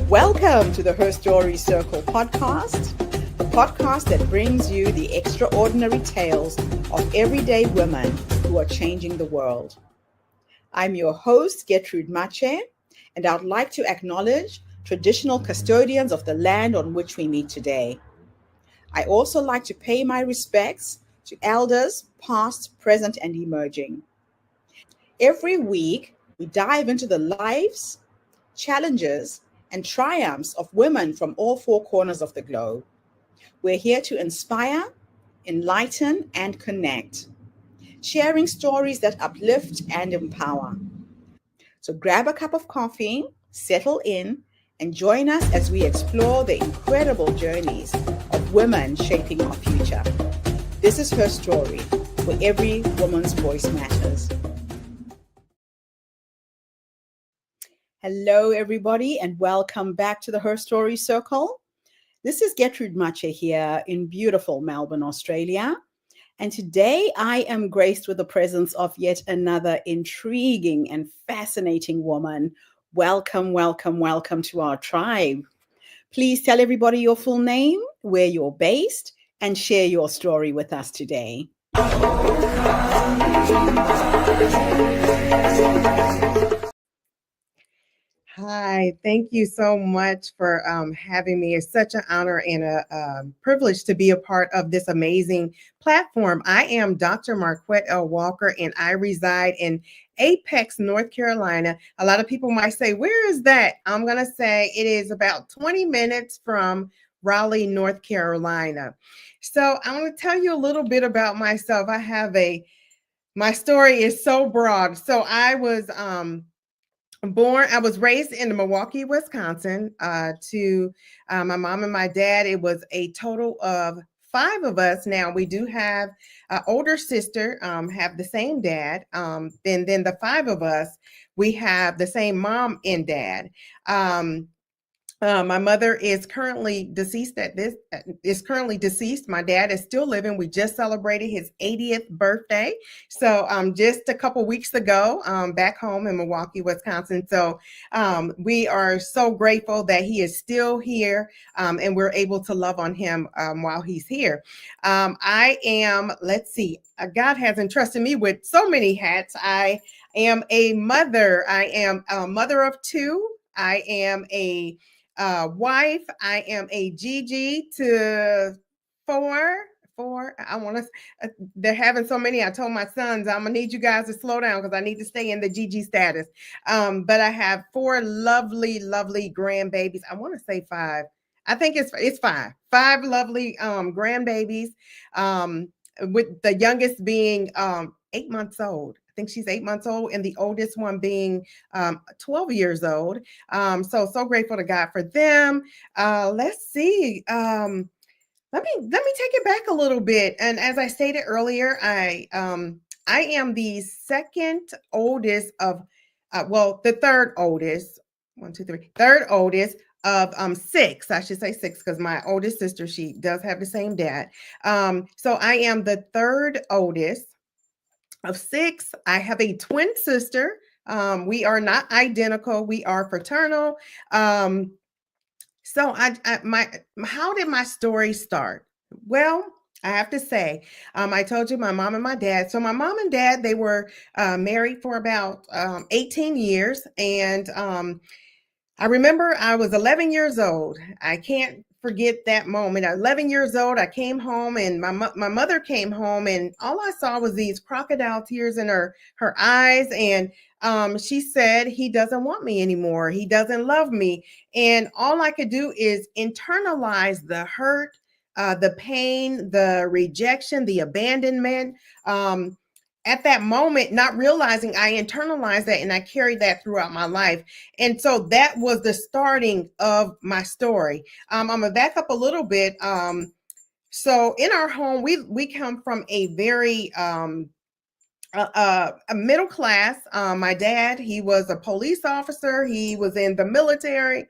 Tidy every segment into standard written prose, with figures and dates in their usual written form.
Welcome to the Her Story Circle podcast, the podcast that brings you the extraordinary tales of everyday women who are changing the world. I'm your host, Gertrude Mache, and I'd like to acknowledge traditional custodians of the land on which we meet today. I also like to pay my respects to elders, past, present, and emerging. Every week, we dive into the lives, challenges, and triumphs of women from all four corners of the globe. We're here to inspire, enlighten, and connect, sharing stories that uplift and empower. So grab a cup of coffee, settle in, and join us as we explore the incredible journeys of women shaping our future. This is Her Story, where every woman's voice matters. Hello, everybody, and welcome back to the Her Story Circle. This is Gertrude Mache here in beautiful Melbourne, Australia. And today I am graced with the presence of yet another intriguing and fascinating woman. Welcome, welcome, welcome to our tribe. Please tell everybody your full name, where you're based, and share your story with us today. Hi, thank you so much for having me. It's such an honor and a privilege to be a part of this amazing platform. I am Dr. Marquette L. Walker, and I reside in Apex, North Carolina. A lot of people might say, where is that? I'm going to say it is about 20 minutes from Raleigh, North Carolina. So I want to tell you a little bit about myself. My story is so broad. So I was raised in Milwaukee, Wisconsin, to my mom and my dad. It was a total of 5 of us. Now we do have an older sister, have the same dad. Then the 5 of us, we have the same mom and dad. My mother is currently deceased My dad is still living. We just celebrated his 80th birthday. So just a couple weeks ago, back home in Milwaukee, Wisconsin. So we are so grateful that he is still here, and we're able to love on him while he's here. I am, God has entrusted me with so many hats. I am a mother. I am a mother of 2. I am a wife. I am a GG to 4. They're having so many. I told my sons, I'm gonna need you guys to slow down because I need to stay in the GG status. But I have 4 lovely grandbabies. I want to say 5. I think it's 5. 5 lovely grandbabies. With the youngest being 8 months old. I think she's 8 months old, and the oldest one being 12 years old. So grateful to God for them. Let's see. Let me take it back a little bit. And as I stated earlier, I am the second oldest of, the third oldest. 1, 2, 3. Third oldest of 6. I should say 6 because my oldest sister, she does have the same dad. So I am the third oldest of 6. I have a twin sister. We are not identical. We are fraternal. So how did my story start? Well, I have to say, I told you my mom and my dad. So my mom and dad, they were married for about 18 years. And I remember I was 11 years old. I can't forget that moment. At 11 years old, I came home, and my mother came home, and all I saw was these crocodile tears in her eyes. And she said, he doesn't want me anymore. He doesn't love me. And all I could do is internalize the hurt, the pain, the rejection, the abandonment. At that moment, not realizing I internalized that, and I carried that throughout my life. And so that was the starting of my story. I'm gonna back up a little bit. So in our home, we come from a very a middle class. My dad, he was a police officer. He was in the military.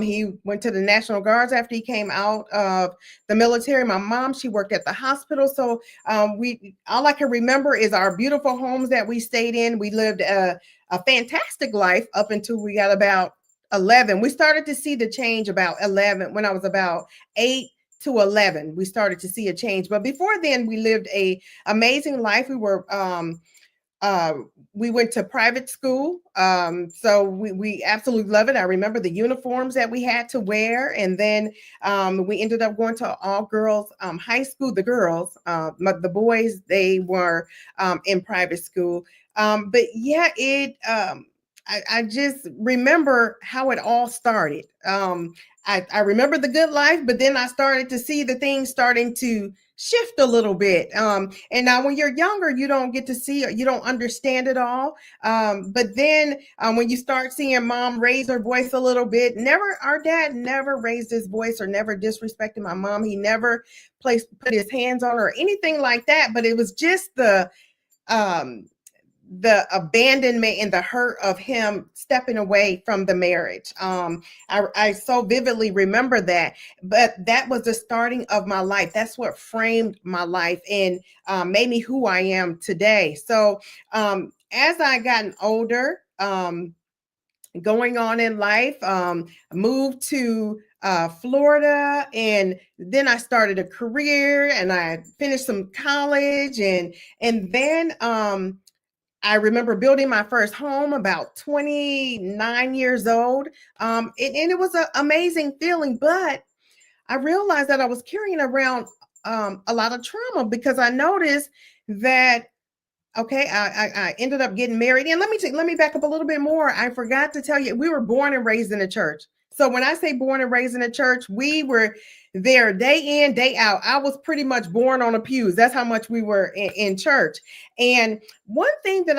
He went to the National Guards after he came out of the military. My mom, she worked at the hospital. So all I can remember is our beautiful homes that we stayed in. We lived a fantastic life up until we got about 11. We started to see the change about 11. When I was about 8 to 11, we started to see a change. But before then, we lived a amazing life. Uh, we went to private school. So we absolutely love it. I remember the uniforms that we had to wear. And then we ended up going to all girls high school. The girls, the boys, they were in private school. But yeah, I just remember how it all started. I remember the good life, but then I started to see the things starting to shift a little bit. And now when you're younger, you don't get to see it, you don't understand it all. But then when you start seeing mom raise her voice a little bit, our dad never raised his voice or never disrespected my mom. He never put his hands on her or anything like that. But it was just um, the abandonment and the hurt of him stepping away from the marriage. I so vividly remember that, but that was the starting of my life. That's what framed my life and made me who I am today. So as I gotten older, going on in life, moved to Florida, and then I started a career and I finished some college, and then I remember building my first home about 29 years old. And it was an amazing feeling, but I realized that I was carrying around a lot of trauma because I noticed that, okay, I ended up getting married. And let me back up a little bit more. I forgot to tell you, we were born and raised in a church. So when I say born and raised in a church, we were there day in, day out. I was pretty much born on the pews. That's how much we were in church. And one thing that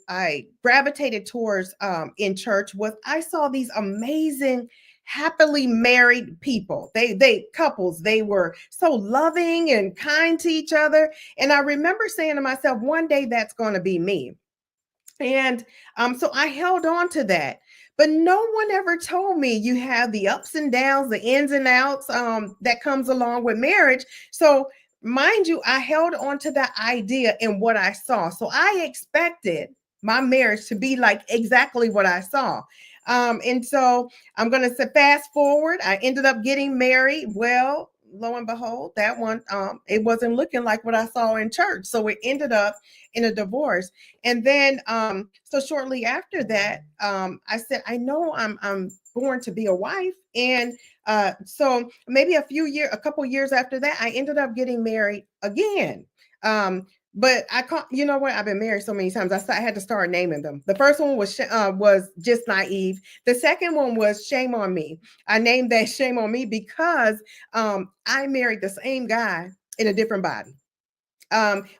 I gravitated towards in church was I saw these amazing happily married people. They couples, they were so loving and kind to each other. And I remember saying to myself, one day that's going to be me. And so I held on to that. But no one ever told me you have the ups and downs, the ins and outs that comes along with marriage. So mind you, I held on to that idea in what I saw. So I expected my marriage to be like exactly what I saw. And so I'm going to say fast forward. I ended up getting married. Well, lo and behold, that one, it wasn't looking like what I saw in church. So it ended up in a divorce. And then, so shortly after that, I said, I know I'm born to be a wife. And so maybe a couple years after that, I ended up getting married again. But you know what? I've been married so many times. I had to start naming them. The first one was just naive. The second one was shame on me. I named that shame on me because I married the same guy in a different body.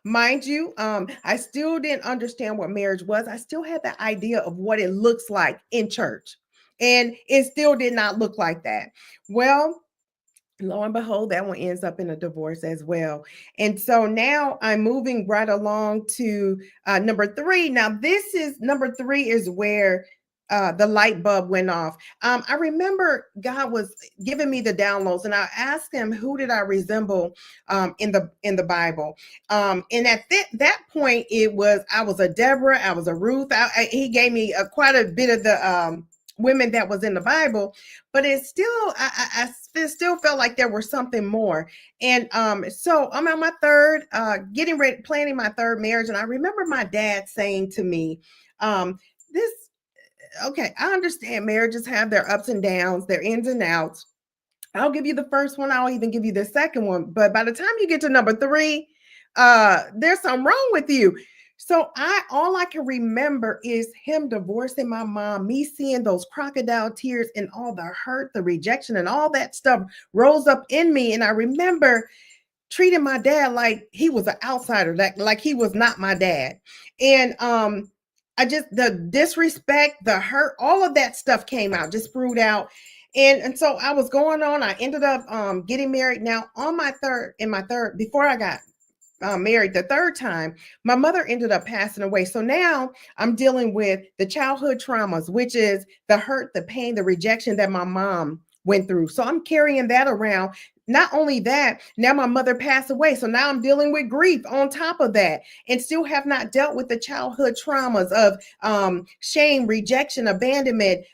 Mind you, I still didn't understand what marriage was. I still had the idea of what it looks like in church, and it still did not look like that. Well, lo and behold, that one ends up in a divorce as well. And so now I'm moving right along to number 3. Now, number 3 is where the light bulb went off. I remember God was giving me the downloads, and I asked him, who did I resemble in the Bible? And at that point, I was a Deborah, I was a Ruth. He gave me quite a bit of the women that was in the Bible, but it still, I still felt like there was something more. And so I'm on my third, getting ready, planning my third marriage. And I remember my dad saying to me, okay, I understand marriages have their ups and downs, their ins and outs. I'll give you the first one. I'll even give you the second one. But by the time you get to number 3, there's something wrong with you. So all I can remember is him divorcing my mom, me seeing those crocodile tears and all the hurt, the rejection, and all that stuff rose up in me. And I remember treating my dad like he was an outsider, like he was not my dad. And the disrespect, the hurt, all of that stuff came out, just spewed out. And so I was going on. I ended up getting married. Now on my third, before I got married the third time, my mother ended up passing away. So now I'm dealing with the childhood traumas, which is the hurt, the pain, the rejection that my mom went through. So I'm carrying that around. not only that, now my mother passed away. So now I'm dealing with grief on top of that, and still have not dealt with the childhood traumas of shame, rejection, abandonment,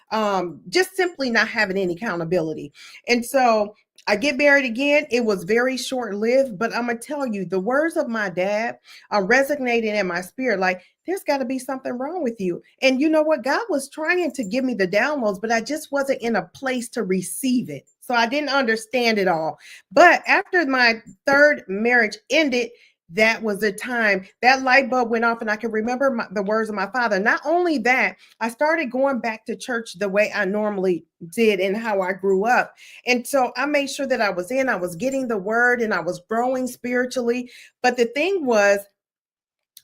just simply not having any accountability. And so I get married again. It was very short lived, but I'm going to tell you, the words of my dad are resonating in my spirit. Like, there's got to be something wrong with you. And you know what? God was trying to give me the downloads, but I just wasn't in a place to receive it. So I didn't understand it all. But after my third marriage ended, that was the time that light bulb went off, and I can remember the words of my father. Not only that, I started going back to church the way I normally did and how I grew up. And so I made sure that I was getting the word, and I was growing spiritually. But the thing was,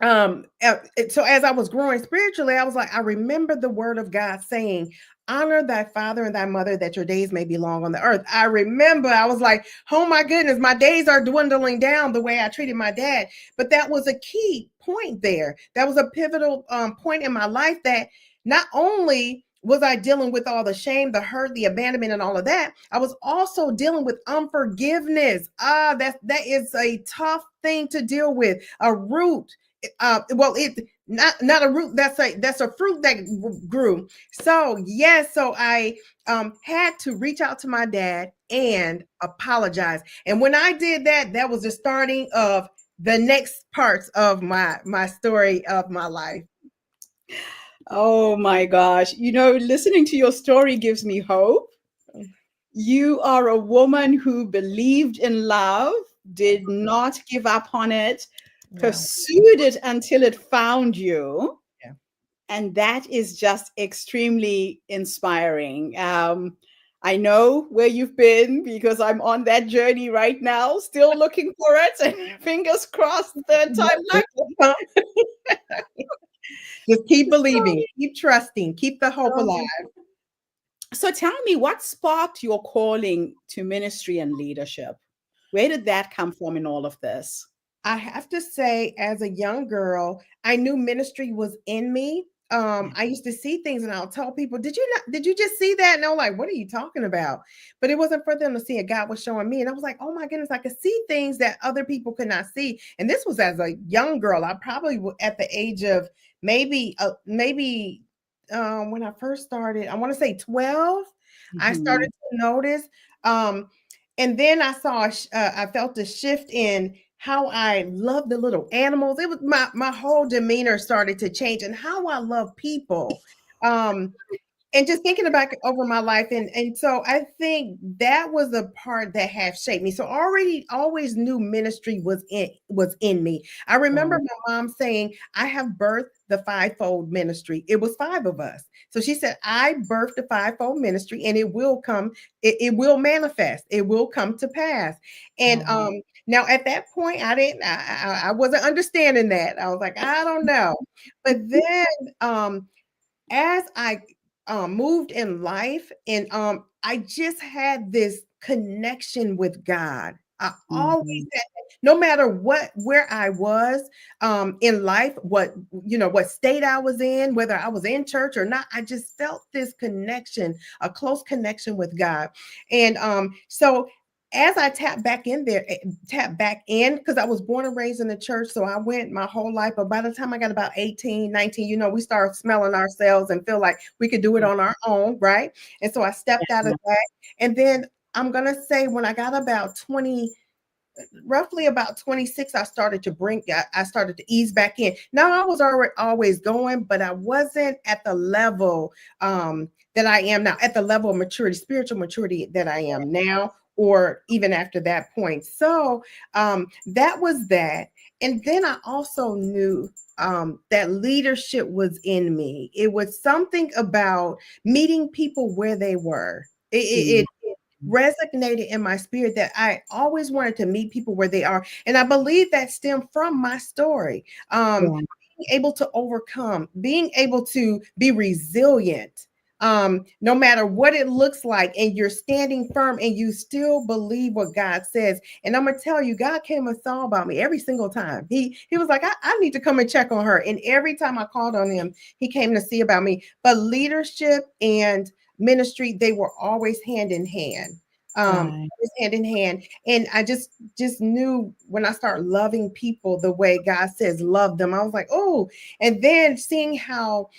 so as I was growing spiritually, I was like, I remember the word of God saying, honor thy father and thy mother, that your days may be long on the earth. I remember, I was like, oh my goodness, my days are dwindling down the way I treated my dad. But that was a key point there. That was a pivotal point in my life, that not only was I dealing with all the shame, the hurt, the abandonment, and all of that, I was also dealing with unforgiveness. That is a tough thing to deal with. A root, well, it not a root, that's a fruit that grew. So yes, so I had to reach out to my dad and apologize. And when I did that, that was the starting of the next parts of my story of my life. Oh my gosh. Listening to your story gives me hope. You are a woman who believed in love, did not give up on it, Yeah, pursued it until it found you. yeah. And that is just extremely inspiring. I know where you've been because I'm on that journey right now, still looking for it. And fingers crossed, third time lucky. Just keep believing, keep trusting, keep the hope alive. So tell me, what sparked your calling to ministry and leadership? Where did that come from in all of this? I have to say, as a young girl, I knew ministry was in me. I used to see things, and I'll tell people, did you just see that? And they're like, what are you talking about? But it wasn't for them to see it. God was showing me. And I was like, oh my goodness, I could see things that other people could not see. And this was as a young girl. I probably at the age of maybe when I first started, I want to say 12, I started to notice. And then I felt a shift in how I love the little animals. It was my whole demeanor started to change, and how I love people. Um, and just thinking back over my life, and so I think that was the part that have shaped me. So already always knew ministry was in me. I remember Wow. my mom saying, I have birthed the fivefold ministry. It was five of us. So she said, I birthed the fivefold ministry, and it will come, it will manifest, it will come to pass. And Wow. now at that point, I wasn't understanding that. I was like, I don't know. But then as I moved in life, and I just had this connection with God. I always Mhm. had that, no matter where I was in life, what state I was in, whether I was in church or not, I just felt this connection, a close connection with God. And so as I tapped back in, because I was born and raised in the church. So I went my whole life. But by the time I got about 18, 19, we start smelling ourselves and feel like we could do it on our own, right? And so I stepped out of that. And then I'm going to say when I got about 20, roughly about 26, I started to ease back in. Now I was already always going, but I wasn't at the level that I am now, at the level of maturity, spiritual maturity that I am now, or even after that point. So that was that. And then I also knew that leadership was in me. It was something about meeting people where they were. Mhm. It resonated in my spirit that I always wanted to meet people where they are. And I believe that stemmed from my story. Yeah. Being able to overcome, being able to be resilient, no matter what it looks like, and you're standing firm and you still believe what God says. And I'm gonna tell you, God came and saw about me every single time. He was like, I need to come and check on her. And every time I called on him, he came to see about me. But leadership and ministry, they were always hand in hand. Right. It's hand in hand. And I just knew when I start loving people the way God says love them, I was like, oh. And then seeing how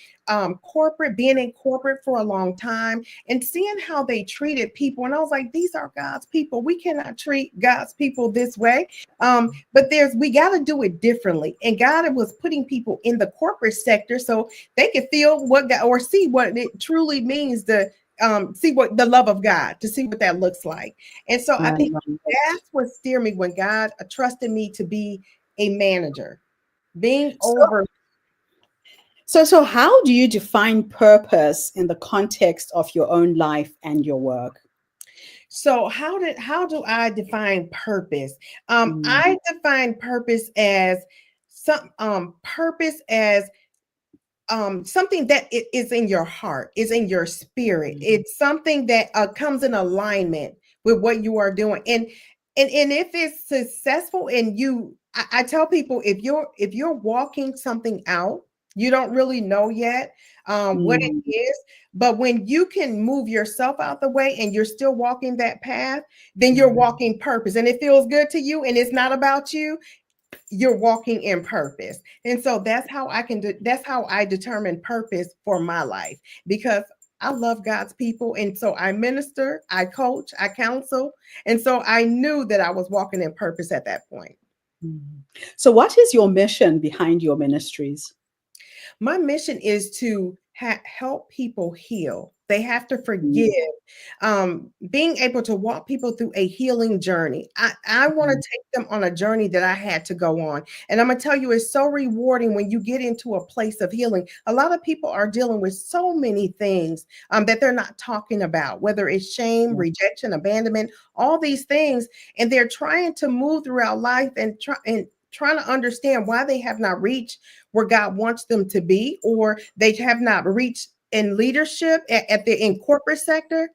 corporate, being in corporate for a long time and seeing how they treated people, and I was like, these are God's people. We cannot treat God's people this way. But we got to do it differently. And God was putting people in the corporate sector so they could feel what God, or see what it truly means to see what the love of God, to see what that looks like. And so I Right. think Right. that's what steered me when God trusted me to be a manager, being So, over. so how do you define purpose in the context of your own life and your work? So how do I define purpose? Mm, I define purpose as purpose as something that it is in your heart, is in your spirit. mm, It's something that comes in alignment with what you are doing. And if it's successful, and I tell people, if you're walking something out, you don't really know yet what it mm, is. But when you can move yourself out the way and you're still walking that path, then you're yeah. walking purpose, and it feels good to you, and it's not about you. You're walking in purpose. And so that's how I determine purpose for my life, because I love God's people. And so I minister, I coach, I counsel. And so I knew that I was walking in purpose at that point. Mm. So, what is your mission behind your ministries? My mission is to help people heal. They have to Mm, forgive. Being able to walk people through a healing journey. I want to mm, take them on a journey that I had to go on. And I'm going to tell you, it's so rewarding when you get into a place of healing. A lot of people are dealing with so many things that they're not talking about, whether it's shame, yeah. rejection, abandonment, all these things. And they're trying to move throughout life and trying to understand why they have not reached where God wants them to be, or they have not reached in leadership at the in corporate sector,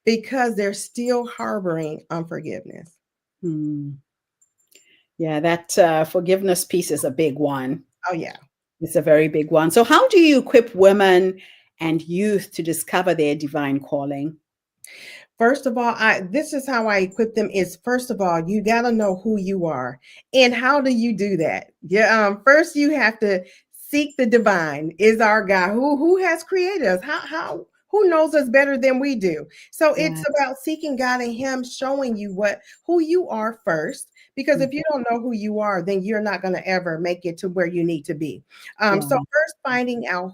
because they're still harboring unforgiveness. Mm. Yeah, that forgiveness piece is a big one. Oh yeah. It's a very big one. So, how do you equip women and youth to discover their divine calling? First of all, I this is how I equip them is, first of all, you got to know who you are. And how do you do that? Yeah, first you have to seek the divine, is our God who has created us. How who knows us better than we do? So it's Yeah. about seeking God and him showing you who you are first, because if you Mhm. don't know who you are, then you're not going to ever make it to where you need to be. So Yeah. first finding out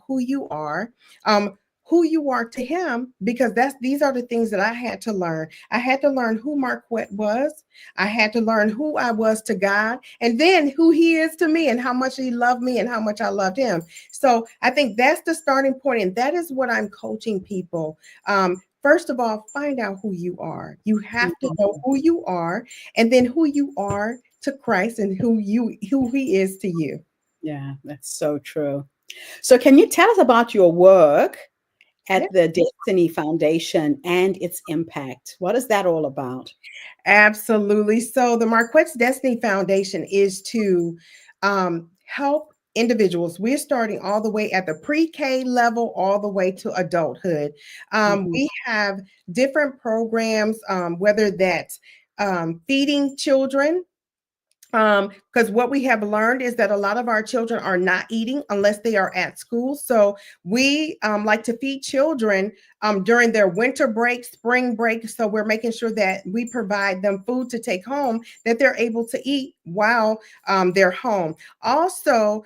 um, who you are to him, because these are the things that I had to learn. I had to learn who Marquette was. I had to learn who I was to God, and then who he is to me, and how much he loved me and how much I loved him. So I think that's the starting point, and that is what I'm coaching people. First of all, find out who you are. You have to know Mhm. who you are, and then who you are to Christ, and who he is to you. Yeah, that's so true. So, can you tell us about your work Yeah. at the Destiny Foundation and its impact? What is that all about? Absolutely. So the Marquette's Destiny Foundation is to help individuals. We're starting all the way at the pre-K level, all the way to adulthood. Mhm. We have different programs, whether that's feeding children, because what we have learned is that a lot of our children are not eating unless they are at school. So we like to feed children during their winter break, spring break. So we're making sure that we provide them food to take home that they're able to eat while they're home. Also,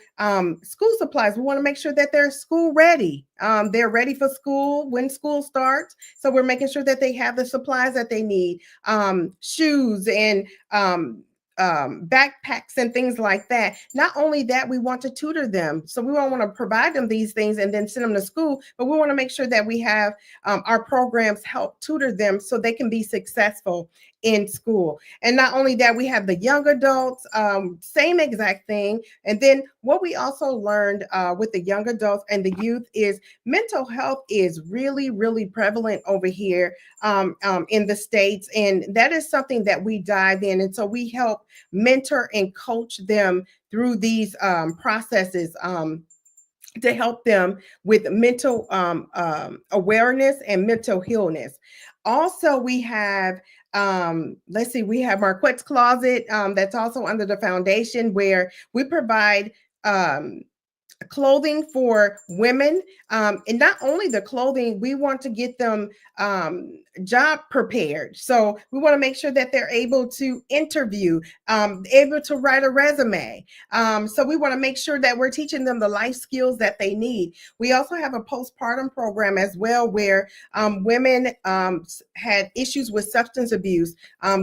school supplies. We want to make sure that they're school ready. They're ready for school when school starts. So we're making sure that they have the supplies that they need, shoes and backpacks and things like that. Not only that, we want to tutor them. So we don't want to provide them these things and then send them to school, but we want to make sure that we have our programs help tutor them so they can be successful in school. And not only that, we have the young adults, same exact thing. And then what we also learned with the young adults and the youth is mental health is really, really prevalent over here in the States. And that is something that we dive in. And so we help mentor and coach them through these processes to help them with mental awareness and mental illness. Also, we have Let's see, we have Marquette's Closet, that's also under the foundation, where we provide um, clothing for women, and not only the clothing, we want to get them job prepared. So we want to make sure that they're able to interview, able to write a resume. So we want to make sure that we're teaching them the life skills that they need. We also have a postpartum program as well, where women had issues with substance abuse,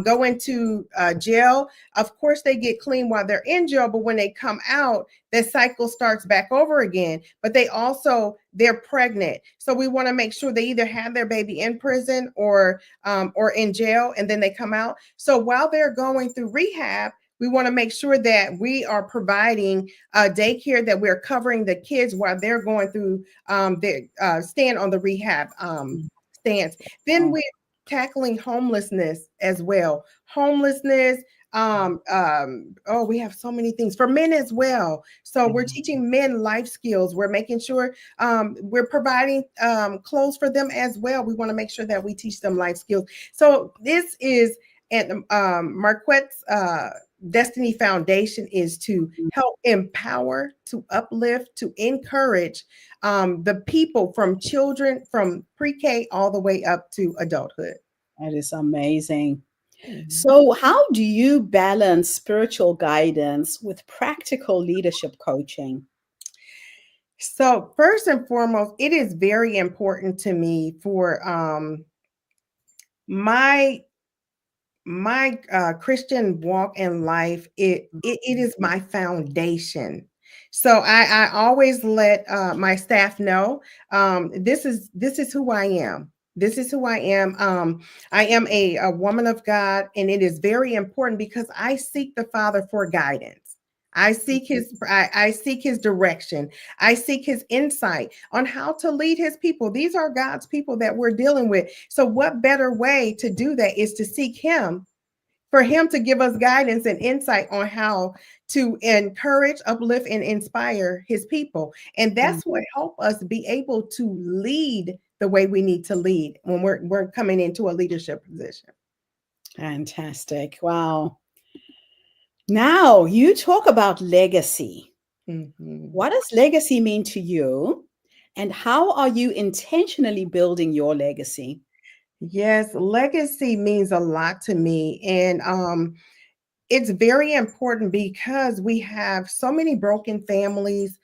go into jail. Of course, they get clean while they're in jail, but when they come out, the cycle starts back over again. But they're pregnant, so we want to make sure they either have their baby in prison or in jail, and then they come out. So while they're going through rehab, we want to make sure that we are providing daycare, that we're covering the kids while they're going through their stand on the rehab stance. Then we're tackling homelessness as well. Homelessness, oh, we have so many things for men as well. So we're teaching men life skills. We're making sure we're providing clothes for them as well. We want to make sure that we teach them life skills. So this is, and Marquette's Destiny Foundation is to help empower, to uplift, to encourage the people, from children, from pre-K all the way up to adulthood. That is amazing. So, how do you balance spiritual guidance with practical leadership coaching? So, first and foremost, it is very important to me for my Christian walk in life. It is my foundation. So I always let my staff know, this is who I am. This is who I am. I am a woman of God, and it is very important because I seek the Father for guidance. I seek his direction. I seek his insight on how to lead his people. These are God's people that we're dealing with. So what better way to do that is to seek him, for him to give us guidance and insight on how to encourage, uplift, and inspire his people. And that's what help us be able to lead the way we need to lead when we're coming into a leadership position. Fantastic. Wow. Now, you talk about legacy. What does legacy mean to you? And how are you intentionally building your legacy? Yes, legacy means a lot to me. And it's very important because we have so many broken families.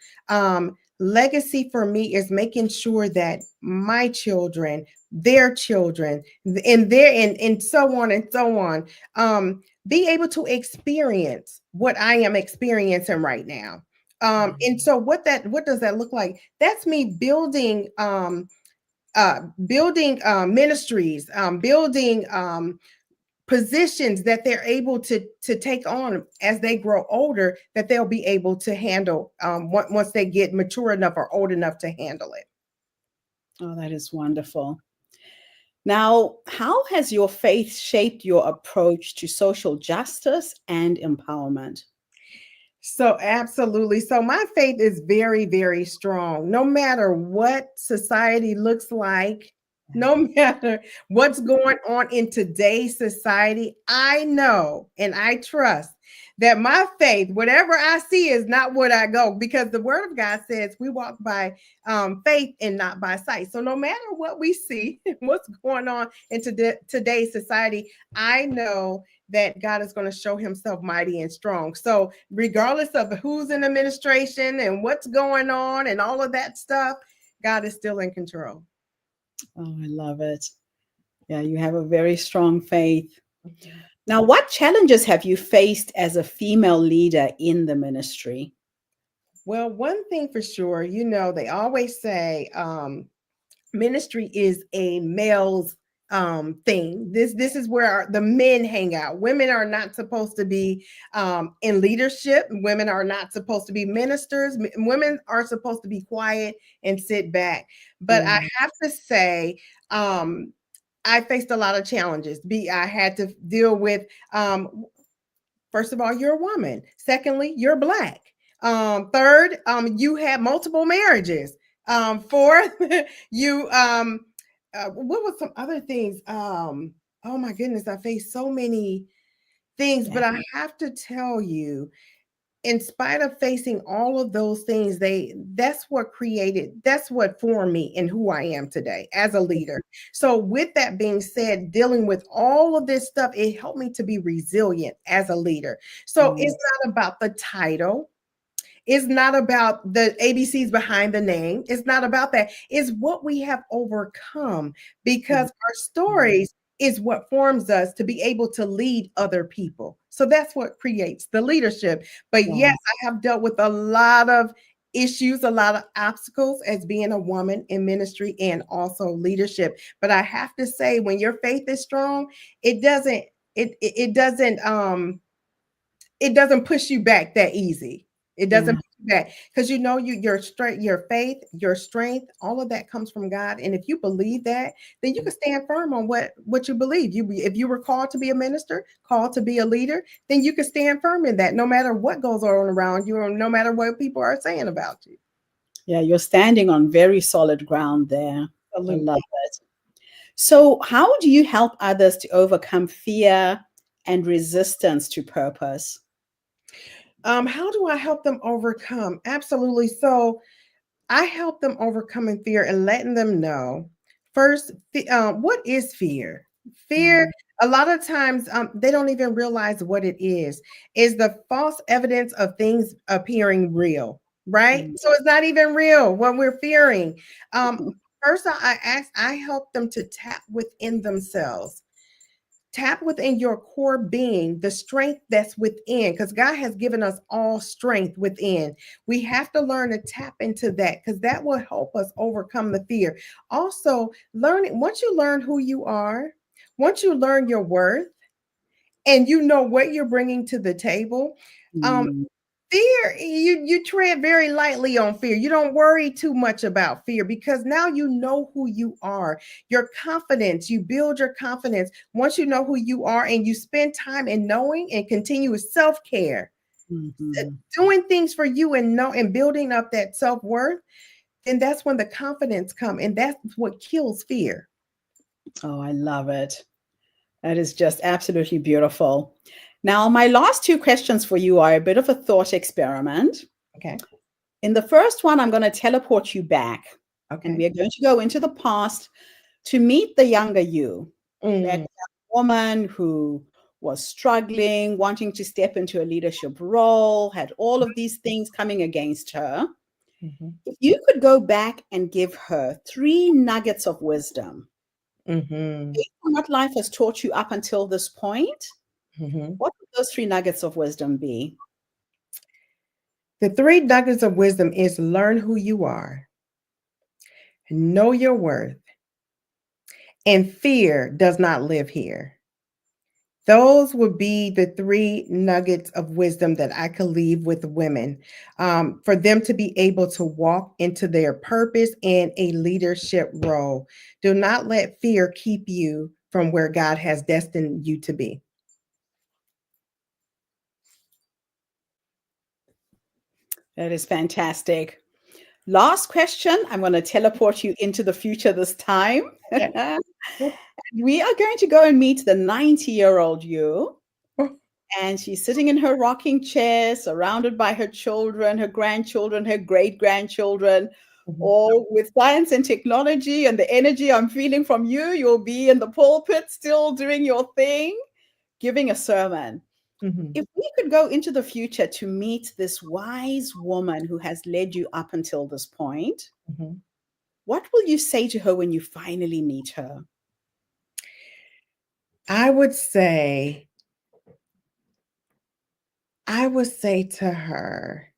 Legacy for me is making sure that my children, their children, and so on and so on, be able to experience what I am experiencing right now. And so what does that look like? That's me building ministries, building positions that they're able to take on as they grow older, that they'll be able to handle once they get mature enough or old enough to handle it. Oh, that is wonderful. Now, how has your faith shaped your approach to social justice and empowerment? So absolutely. So my faith is very, very strong. No matter what society looks like, no matter what's going on in today's society, I know and I trust that my faith, whatever I see, is not what I go, because the word of God says we walk by faith and not by sight. So no matter what we see, what's going on in today's society, I know that God is going to show himself mighty and strong. So regardless of who's in administration and what's going on and all of that stuff, God is still in control. Oh, I love it. Yeah, you have a very strong faith. Now, what challenges have you faced as a female leader in the ministry? Well, one thing for sure, they always say ministry is a male's thing. This is where the men hang out. Women are not supposed to be in leadership. Women are not supposed to be ministers. Women are supposed to be quiet and sit back. But I have to say, I faced a lot of challenges. I had to deal with, first of all, you're a woman. Secondly, you're Black. Third, you had multiple marriages. Fourth, you what was some other things? Oh my goodness, I faced so many things, Yeah. but I have to tell you, in spite of facing all of those things, that's what formed me and who I am today as a leader. So with that being said, dealing with all of this stuff, it helped me to be resilient as a leader. So Mm, it's not about the title. It's not about the ABCs behind the name. It's not about that. It's what we have overcome, because mm, our mm, stories is what forms us to be able to lead other people. So that's what creates the leadership. But yes, wow. I have dealt with a lot of issues, a lot of obstacles as being a woman in ministry and also leadership. But I have to say, when your faith is strong, it doesn't it doesn't it doesn't push you back that easy. It doesn't Yeah. push you back, because you know your strength, your faith, your strength, all of that comes from God. And if you believe that, then you can stand firm on what you believe. If you were called to be a minister, called to be a leader, then you can stand firm in that, no matter what goes on around you, or no matter what people are saying about you. Yeah, you're standing on very solid ground there. I love Absolutely. it. So, how do you help others to overcome fear and resistance to purpose? How do I help them overcome? Absolutely. So I help them overcoming fear and letting them know first, what is fear? Fear, Mm, a lot of times, they don't even realize what it is the false evidence of things appearing real, right? mm, So it's not even real what we're fearing. Um, First, I help them to tap within themselves. Tap within your core being, the strength that's within, because God has given us all strength within. We have to learn to tap into that, because that will help us overcome the fear. Also, learning, once you learn who you are, once you learn your worth, and you know what you're bringing to the table, um, mm, fear, you tread very lightly on fear. You don't worry too much about fear, because now you know who you are. Your confidence, you build your confidence once you know who you are, and you spend time in knowing and continuous self-care, mhm. doing things for you, and know and building up that self-worth. Then that's when the confidence come, and that's what kills fear. Oh, I love it. That is just absolutely beautiful. Now, my last two questions for you are a bit of a thought experiment. Okay. In the first one, I'm going to teleport you back, and Okay. we are going to go into the past to meet the younger you, that Mm, woman who was struggling, wanting to step into a leadership role, had all of these things coming against her. mhm, If you could go back and give her three nuggets of wisdom, mhm, based on what life has taught you up until this point, mhm. what would those three nuggets of wisdom be? The three nuggets of wisdom is: learn who you are, know your worth, and fear does not live here. Those would be the three nuggets of wisdom that I could leave with women, for them to be able to walk into their purpose and a leadership role. Do not let fear keep you from where God has destined you to be. That is fantastic. Last question. I'm going to teleport you into the future this time. Okay. We are going to go and meet the 90-year-old you. And she's sitting in her rocking chair, surrounded by her children, her grandchildren, her great grandchildren, Mhm, all with science and technology and the energy I'm feeling from you. You'll be in the pulpit, still doing your thing, giving a sermon. mhm, If we could go into the future to meet this wise woman who has led you up until this point, mhm. what will you say to her when you finally meet her? I would say, I would say to her,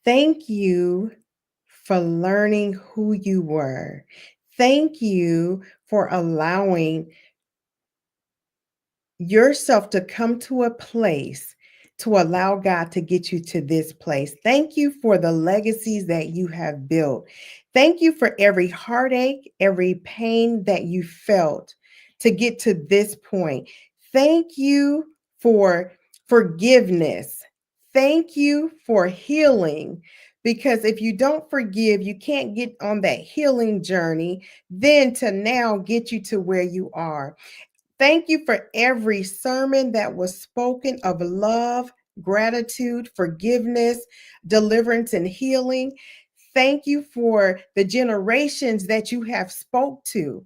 thank you for learning who you were. Thank you for allowing yourself to come to a place to allow God to get you to this place. Thank you for the legacies that you have built. Thank you for every heartache, every pain that you felt to get to this point. Thank you for forgiveness. Thank you for healing. Because if you don't forgive, you can't get on that healing journey, then to now get you to where you are. Thank you for every sermon that was spoken of love, gratitude, forgiveness, deliverance, and healing. Thank you for the generations that you have spoke to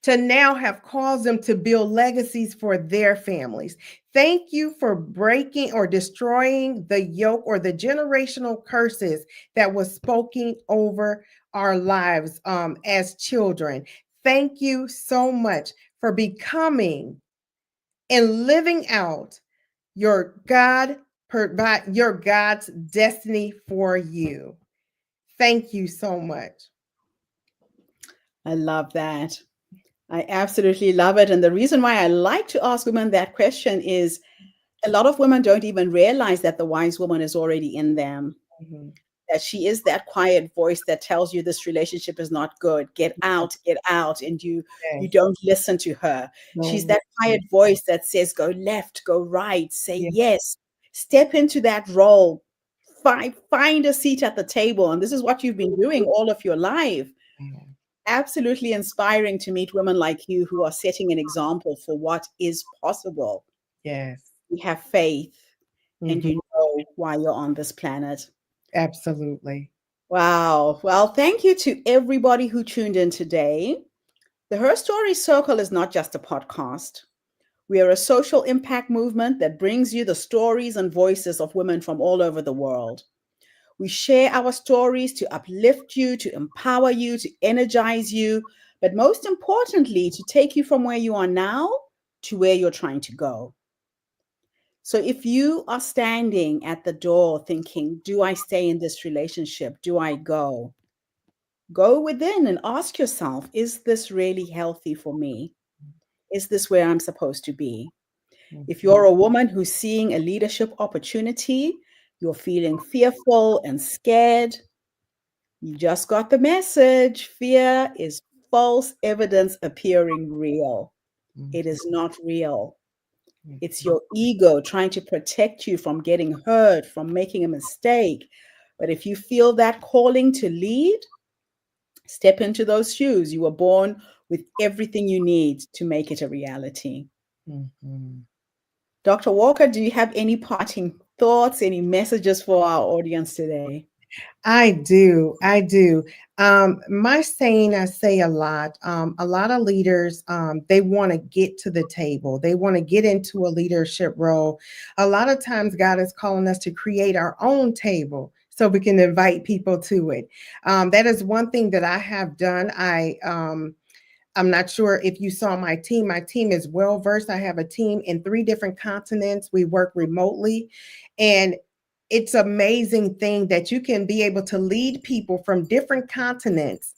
now have caused them to build legacies for their families. Thank you for breaking or destroying the yoke or the generational curses that was spoken over our lives as children. Thank you so much for becoming and living out your God provide your God's destiny for you. Thank you so much. I love that. I absolutely love it. And the reason why I like to ask women that question is a lot of women don't even realize that the wise woman is already in them, Mhm. that she is that quiet voice that tells you this relationship is not good. Get out, and you Yes. don't listen to her. She's No. that quiet voice that says go left, go right, say Yeah. yes, step into that role, find a seat at the table. And this is what you've been doing all of your life. Absolutely inspiring to meet women like you who are setting an example for what is possible. Yes. You have faith and Mhm. you know why you're on this planet. Absolutely. Wow. Well, thank you to everybody who tuned in today. The Her Story Circle is not just a podcast. We are a social impact movement that brings you the stories and voices of women from all over the world. We share our stories to uplift you, to empower you, to energize you, but most importantly, to take you from where you are now to where you're trying to go. So if you are standing at the door thinking, do I stay in this relationship? Do I go? Go within and ask yourself, is this really healthy for me? Is this where I'm supposed to be? If Mhm. you're a woman who's seeing a leadership opportunity, you're feeling fearful and scared, you just got the message. Fear is false evidence appearing real. It Mhm. is not real. It's Mhm. your ego trying to protect you from getting hurt, from making a mistake. But if you feel that calling to lead, step into those shoes. You were born with everything you need to make it a reality. Mhm. Dr. Walker, do you have any parting thoughts, any messages for our audience today? I do. I do. My saying, I say a lot. A lot of leaders, they want to get to the table. They want to get into a leadership role. A lot of times, God is calling us to create our own table so we can invite people to it. That is one thing that I have done. I'm not sure if you saw my team. My team is well versed. I have a team in 3 different continents. We work remotely. And it's amazing thing that you can be able to lead people from different continents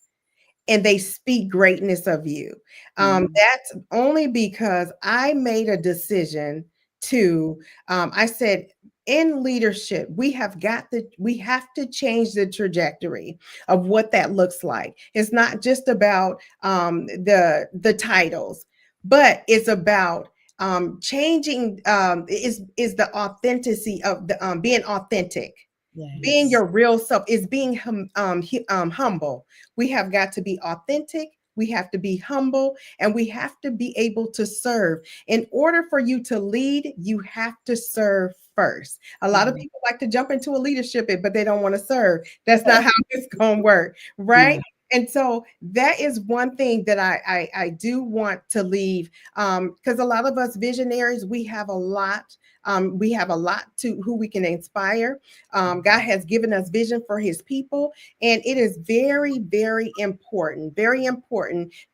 and they speak greatness of you. Mm, That's only because I made a decision to, I said, in leadership, we have to change the trajectory of what that looks like. It's not just about the titles, but it's about changing is the authenticity of the being authentic, being yes. your real self, is being humble. We have got to be authentic. We have to be humble and we have to be able to serve. In order for you to lead, you have to serve first. A lot of Mm. people like to jump into a leadership, but they don't want to serve. That's not how it's going to work, right? Yeah. And so that is one thing that I do want to leave, because a lot of us visionaries, we have a lot to who we can inspire. God has given us vision for his people. And it is very important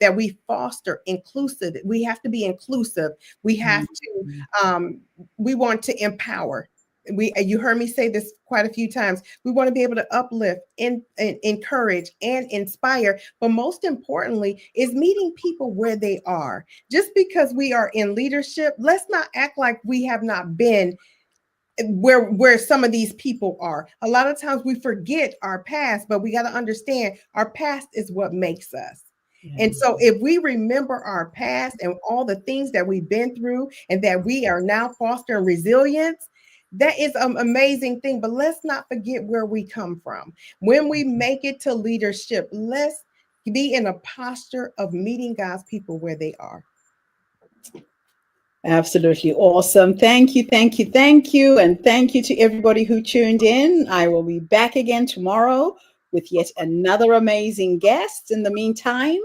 that we foster inclusive. We have to be inclusive. We have to, Mm. we want to empower. You heard me say this quite a few times. We want to be able to uplift and encourage and inspire. But most importantly, is meeting people where they are. Just because we are in leadership, let's not act like we have not been where some of these people are. A lot of times we forget our past, but we got to understand our past is what makes us. And Yeah. so if we remember our past and all the things that we've been through and that we are now fostering resilience, That is an amazing thing. But let's not forget where we come from. When we make it to leadership, let's be in a posture of meeting God's people where they are. Absolutely awesome. Thank you, thank you, thank you. And thank you to everybody who tuned in. I will be back again tomorrow with yet another amazing guest. In the meantime,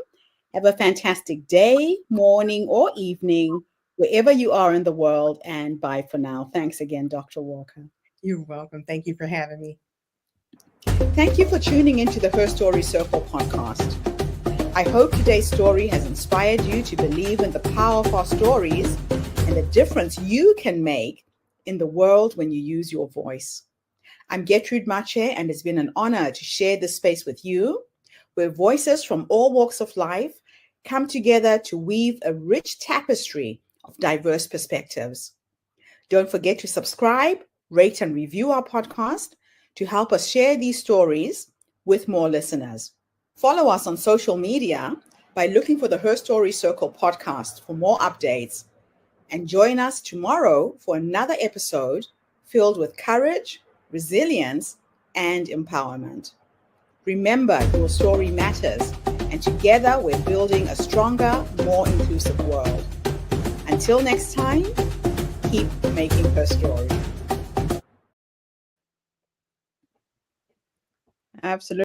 have a fantastic day, morning, or evening, wherever you are in the world. And bye for now. Thanks again, Dr. Walker. You're welcome. Thank you for having me. Thank you for tuning into the Her Story Circle podcast. I hope today's story has inspired you to believe in the power of our stories and the difference you can make in the world when you use your voice. I'm Gertrude Mache, and it's been an honor to share this space with you, where voices from all walks of life come together to weave a rich tapestry of diverse perspectives. Don't forget to subscribe, rate, and review our podcast to help us share these stories with more listeners. Follow us on social media by looking for the Her Story Circle podcast for more updates. And join us tomorrow for another episode filled with courage, resilience, and empowerment. Remember, your story matters, and together we're building a stronger, more inclusive world. Until next time, keep making her story. Absolutely.